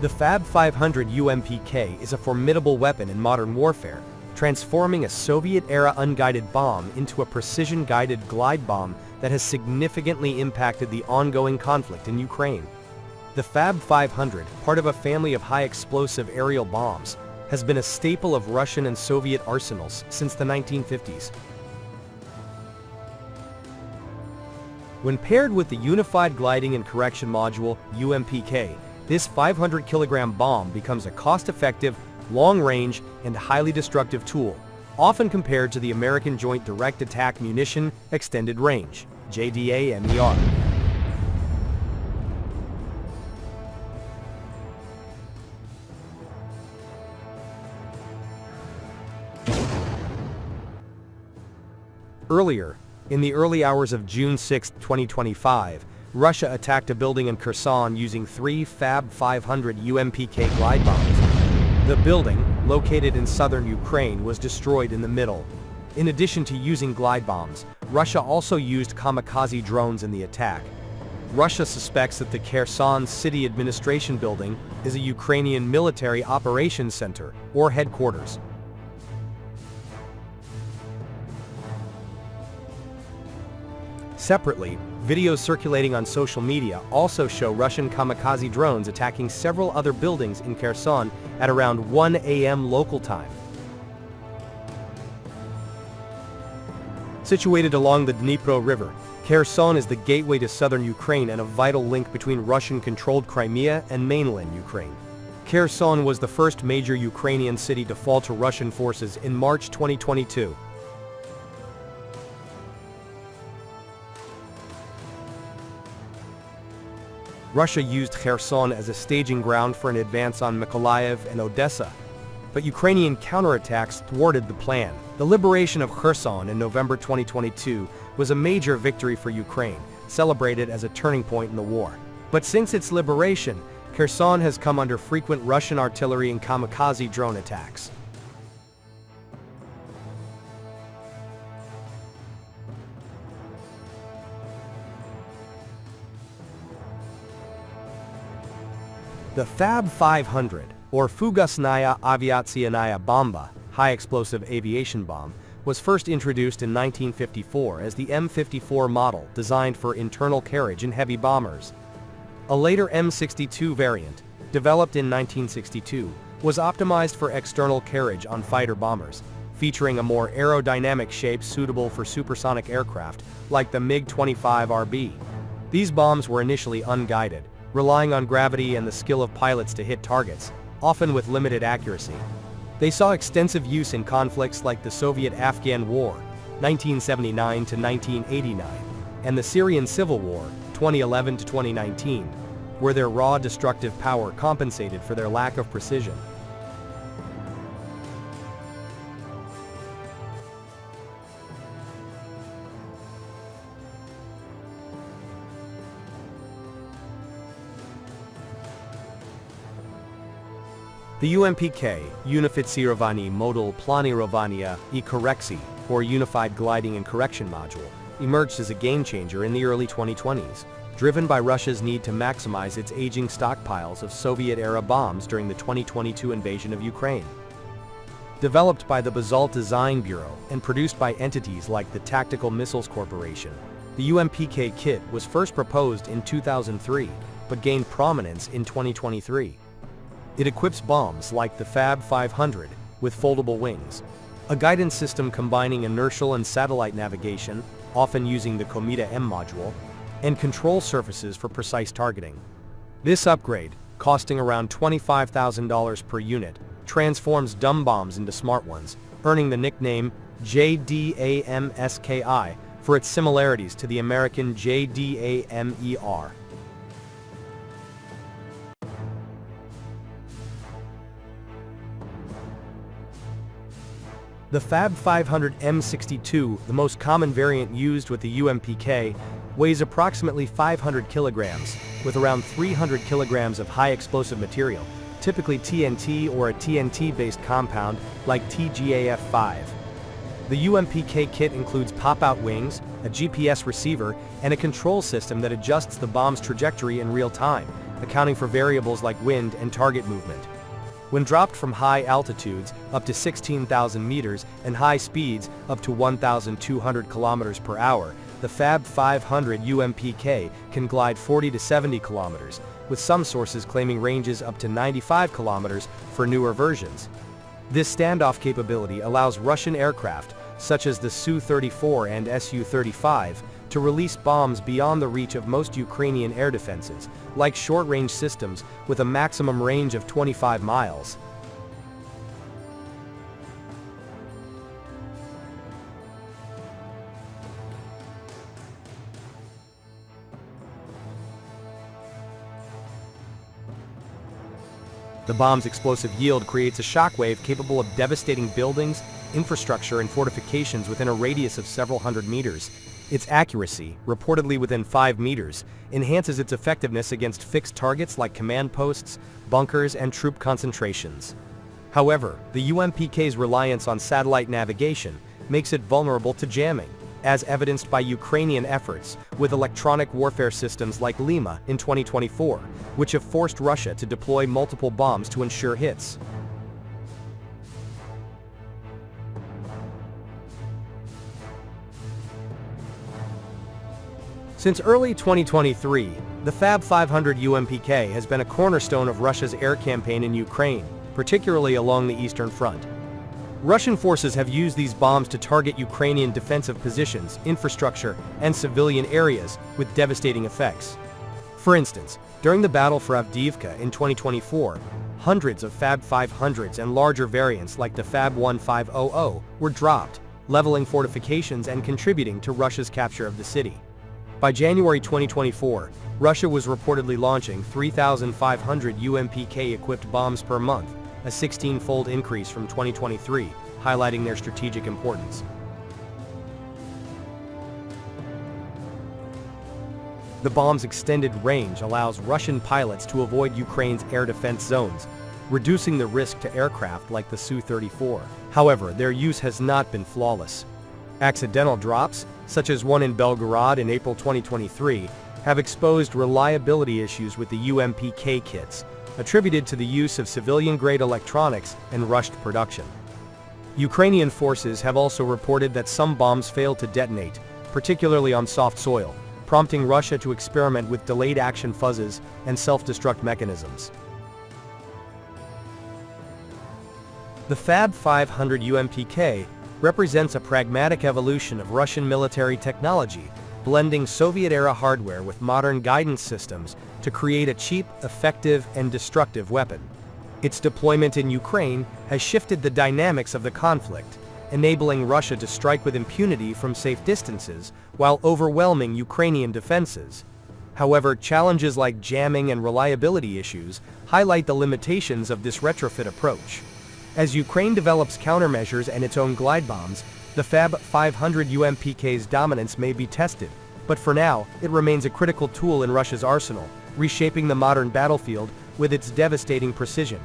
The FAB-500 UMPK is a formidable weapon in modern warfare, transforming a Soviet-era unguided bomb into a precision-guided glide bomb that has significantly impacted the ongoing conflict in Ukraine. The FAB-500, part of a family of high-explosive aerial bombs, has been a staple of Russian and Soviet arsenals since the 1950s. When paired with the Unified Gliding and Correction Module, UMPK, this 500-kilogram bomb becomes a cost-effective, long-range, and highly destructive tool, often compared to the American Joint Direct Attack Munition Extended Range, JDA-MER. Earlier, in the early hours of June 6, 2025, Russia attacked a building in Kherson using 3 FAB-500 UMPK glide bombs. The building, located in southern Ukraine, was destroyed in the middle. In addition to using glide bombs, Russia also used kamikaze drones in the attack. Russia suspects that the Kherson City Administration Building is a Ukrainian military operations center, or headquarters. Separately, videos circulating on social media also show Russian kamikaze drones attacking several other buildings in Kherson at around 1 a.m. local time. Situated along the Dnipro River, Kherson is the gateway to southern Ukraine and a vital link between Russian-controlled Crimea and mainland Ukraine. Kherson was the first major Ukrainian city to fall to Russian forces in March 2022. Russia used Kherson as a staging ground for an advance on Mykolaiv and Odessa, but Ukrainian counterattacks thwarted the plan. The liberation of Kherson in November 2022 was a major victory for Ukraine, celebrated as a turning point in the war. But since its liberation, Kherson has come under frequent Russian artillery and kamikaze drone attacks. The FAB-500, or Fugasnaya Aviatsiyanaya Bomba, high-explosive aviation bomb, was first introduced in 1954 as the M54 model designed for internal carriage in heavy bombers. A later M62 variant, developed in 1962, was optimized for external carriage on fighter bombers, featuring a more aerodynamic shape suitable for supersonic aircraft like the MiG-25RB. These bombs were initially unguided, relying on gravity and the skill of pilots to hit targets, often with limited accuracy. They saw extensive use in conflicts like the Soviet-Afghan War, 1979 to 1989, and the Syrian Civil War, 2011 to 2019, where their raw destructive power compensated for their lack of precision. The UMPK, Unificirovaný Modul Planirovania I Korekcji, or Unified Gliding and Correction Module, emerged as a game-changer in the early 2020s, driven by Russia's need to maximize its aging stockpiles of Soviet-era bombs during the 2022 invasion of Ukraine. Developed by the Basalt Design Bureau and produced by entities like the Tactical Missiles Corporation, the UMPK kit was first proposed in 2003, but gained prominence in 2023. It equips bombs like the FAB-500 with foldable wings, a guidance system combining inertial and satellite navigation, often using the Kometa-M module, and control surfaces for precise targeting. This upgrade, costing around $25,000 per unit, transforms dumb bombs into smart ones, earning the nickname JDA-MER for its similarities to the American JDA-MER. The FAB-500 M62, the most common variant used with the UMPK, weighs approximately 500 kilograms, with around 300 kilograms of high explosive material, typically TNT or a TNT-based compound like TGAF-5. The UMPK kit includes pop-out wings, a GPS receiver, and a control system that adjusts the bomb's trajectory in real time, accounting for variables like wind and target movement. When dropped from high altitudes up to 16,000 meters and high speeds up to 1,200 kilometers per hour, the FAB-500 UMPK can glide 40 to 70 kilometers, with some sources claiming ranges up to 95 kilometers for newer versions. This standoff capability allows Russian aircraft, such as the Su-34 and Su-35, to release bombs beyond the reach of most Ukrainian air defenses, like short-range systems with a maximum range of 25 miles. The bomb's explosive yield creates a shockwave capable of devastating buildings, infrastructure, and fortifications within a radius of several hundred meters. Its accuracy, reportedly within 5 meters, enhances its effectiveness against fixed targets like command posts, bunkers, and troop concentrations. However, the UMPK's reliance on satellite navigation makes it vulnerable to jamming, as evidenced by Ukrainian efforts with electronic warfare systems like Lima in 2024, which have forced Russia to deploy multiple bombs to ensure hits. Since early 2023, the FAB-500 UMPK has been a cornerstone of Russia's air campaign in Ukraine, particularly along the Eastern Front. Russian forces have used these bombs to target Ukrainian defensive positions, infrastructure, and civilian areas with devastating effects. For instance, during the battle for Avdiivka in 2024, hundreds of FAB-500s and larger variants like the FAB-500 were dropped, leveling fortifications and contributing to Russia's capture of the city. By January 2024, Russia was reportedly launching 3,500 UMPK-equipped bombs per month, a 16-fold increase from 2023, highlighting their strategic importance. The bomb's extended range allows Russian pilots to avoid Ukraine's air defense zones, reducing the risk to aircraft like the Su-34. However, their use has not been flawless. Accidental drops, such as one in Belgorod in April 2023, have exposed reliability issues with the UMPK kits, attributed to the use of civilian-grade electronics and rushed production. Ukrainian forces have also reported that some bombs failed to detonate, particularly on soft soil, prompting Russia to experiment with delayed action fuzzes and self-destruct mechanisms. The FAB-500 UMPK represents a pragmatic evolution of Russian military technology, blending Soviet-era hardware with modern guidance systems to create a cheap, effective, and destructive weapon. Its deployment in Ukraine has shifted the dynamics of the conflict, enabling Russia to strike with impunity from safe distances while overwhelming Ukrainian defenses. However, challenges like jamming and reliability issues highlight the limitations of this retrofit approach. As Ukraine develops countermeasures and its own glide bombs, the FAB-500 UMPK's dominance may be tested, but for now, it remains a critical tool in Russia's arsenal, reshaping the modern battlefield with its devastating precision.